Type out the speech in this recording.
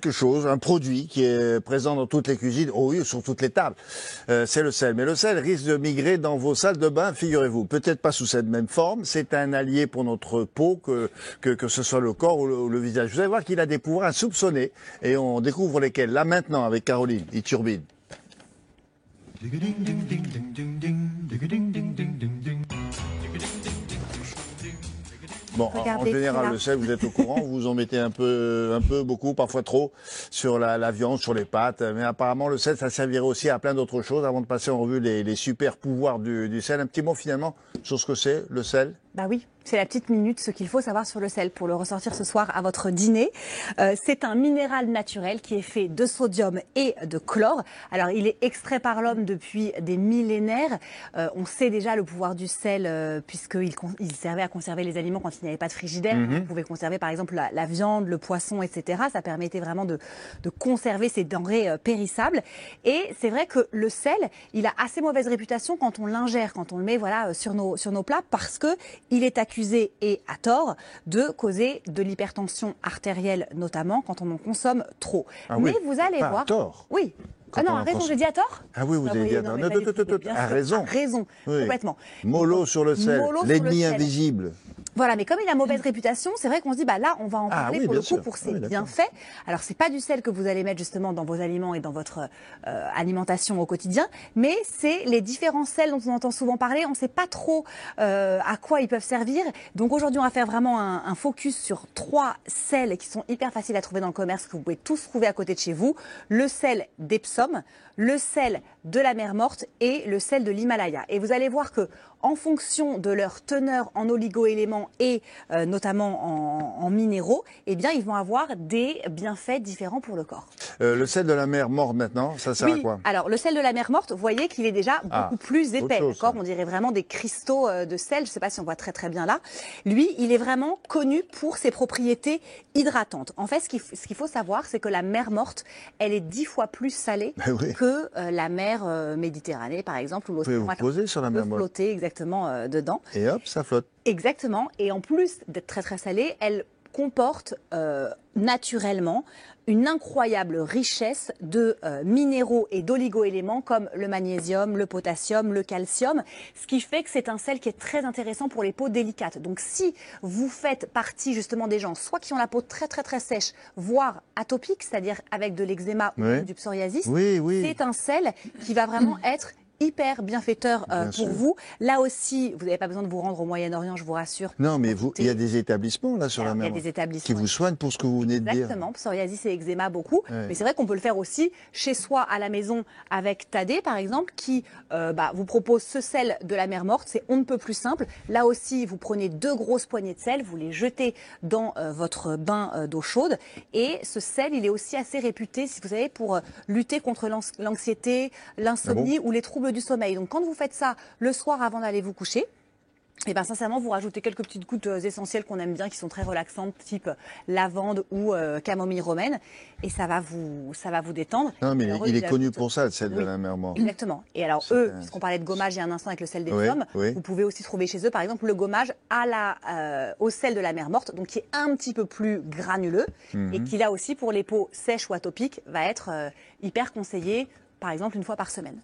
quelque chose, un produit qui est présent dans toutes les cuisines, oh oui, sur toutes les tables. C'est le sel. Mais le sel risque de migrer dans vos salles de bain, figurez-vous. Peut-être pas sous cette même forme. C'est un allié pour notre peau, que ce soit le corps ou le visage. Vous allez voir qu'il a des pouvoirs insoupçonnés. Et on découvre lesquels. Là maintenant, avec Caroline, Iturbide. Bon, en général, le sel, vous êtes au courant, vous en mettez un peu, beaucoup, parfois trop, sur la viande, sur les pâtes. Mais apparemment, le sel, ça servirait aussi à plein d'autres choses. Avant de passer en revue les super pouvoirs du sel, un petit mot finalement sur ce que c'est, le sel. Bah oui, c'est la petite minute, ce qu'il faut savoir sur le sel pour le ressortir ce soir à votre dîner. C'est un minéral naturel qui est fait de sodium et de chlore. Alors, il est extrait par l'homme depuis des millénaires. On sait déjà le pouvoir du sel puisqu'il servait à conserver les aliments quand il n'y avait pas de frigidaire. Vous pouvez conserver par exemple la viande, le poisson, etc. Ça permettait vraiment de conserver ces denrées périssables. Et c'est vrai que le sel, il a assez mauvaise réputation quand on l'ingère, quand on le met voilà, sur nos plats parce que il est accusé, et à tort, de causer de l'hypertension artérielle, notamment quand on en consomme trop. Ah mais oui, vous allez pas voir. À tort. Oui. Ah non, à raison, j'ai dit à tort? Ah oui, vous avez dit à tort. À raison. À raison, oui. complètement. Mollo sur le sel, l'ennemi invisible. Voilà, mais comme il a mauvaise réputation, c'est vrai qu'on se dit, bah là, on va en parler pour le coup pour ses bienfaits. Alors, c'est pas du sel que vous allez mettre justement dans vos aliments et dans votre alimentation au quotidien, mais c'est les différents sels dont on entend souvent parler. On ne sait pas trop à quoi ils peuvent servir. Donc aujourd'hui, on va faire vraiment un focus sur 3 sels qui sont hyper faciles à trouver dans le commerce, que vous pouvez tous trouver à côté de chez vous. Le sel d'Epsom, le sel de la mer Morte et le sel de l'Himalaya. Et vous allez voir que en fonction de leur teneur en oligo-éléments et notamment en minéraux, eh bien, ils vont avoir des bienfaits différents pour le corps. Le sel de la mer Morte maintenant, ça sert à quoi? Alors, le sel de la mer Morte, vous voyez qu'il est déjà beaucoup plus épais. D'accord, on dirait vraiment des cristaux de sel. Je ne sais pas si on voit très très bien là. Lui, il est vraiment connu pour ses propriétés hydratantes. En fait, ce qu'il faut savoir, c'est que la mer Morte, elle est 10 fois plus salée que la mer Méditerranée, par exemple, ou l'océan. Vous pouvez vous poser sur la mer Morte. Flotter exactement dedans. Et hop, ça flotte. Exactement. Et en plus d'être très très salée, elle comporte naturellement une incroyable richesse de minéraux et d'oligo-éléments comme le magnésium, le potassium, le calcium, ce qui fait que c'est un sel qui est très intéressant pour les peaux délicates. Donc si vous faites partie justement des gens soit qui ont la peau très très très sèche, voire atopique, c'est-à-dire avec de l'eczéma ou du psoriasis, c'est un sel qui va vraiment être hyper bienfaiteur pour vous. Là aussi, vous n'avez pas besoin de vous rendre au Moyen-Orient, je vous rassure. Non, mais il y a des établissements là sur la mer qui vous soignent pour ce que vous venez de dire. Exactement, psoriasis et eczéma beaucoup. Mais c'est vrai qu'on peut le faire aussi chez soi à la maison avec Tadé, par exemple, qui vous propose ce sel de la mer Morte. C'est on ne peut plus simple. Là aussi, vous prenez 2 grosses poignées de sel, vous les jetez dans votre bain d'eau chaude. Et ce sel, il est aussi assez réputé, si vous savez, pour lutter contre l'anxiété, l'insomnie ou les troubles du sommeil. Donc quand vous faites ça le soir avant d'aller vous coucher, et bien sincèrement, vous rajoutez quelques petites gouttes essentielles qu'on aime bien, qui sont très relaxantes, type lavande ou camomille romaine, et ça va vous détendre. Non, mais il est connu pour ça, le sel de la mer Morte. Exactement. Et alors eux, puisqu'on parlait de gommage il y a un instant avec le sel d'Epsom, vous pouvez aussi trouver chez eux, par exemple, le gommage au sel de la mer Morte, donc qui est un petit peu plus granuleux, et qui là aussi, pour les peaux sèches ou atopiques, va être hyper conseillé, par exemple, 1 fois par semaine.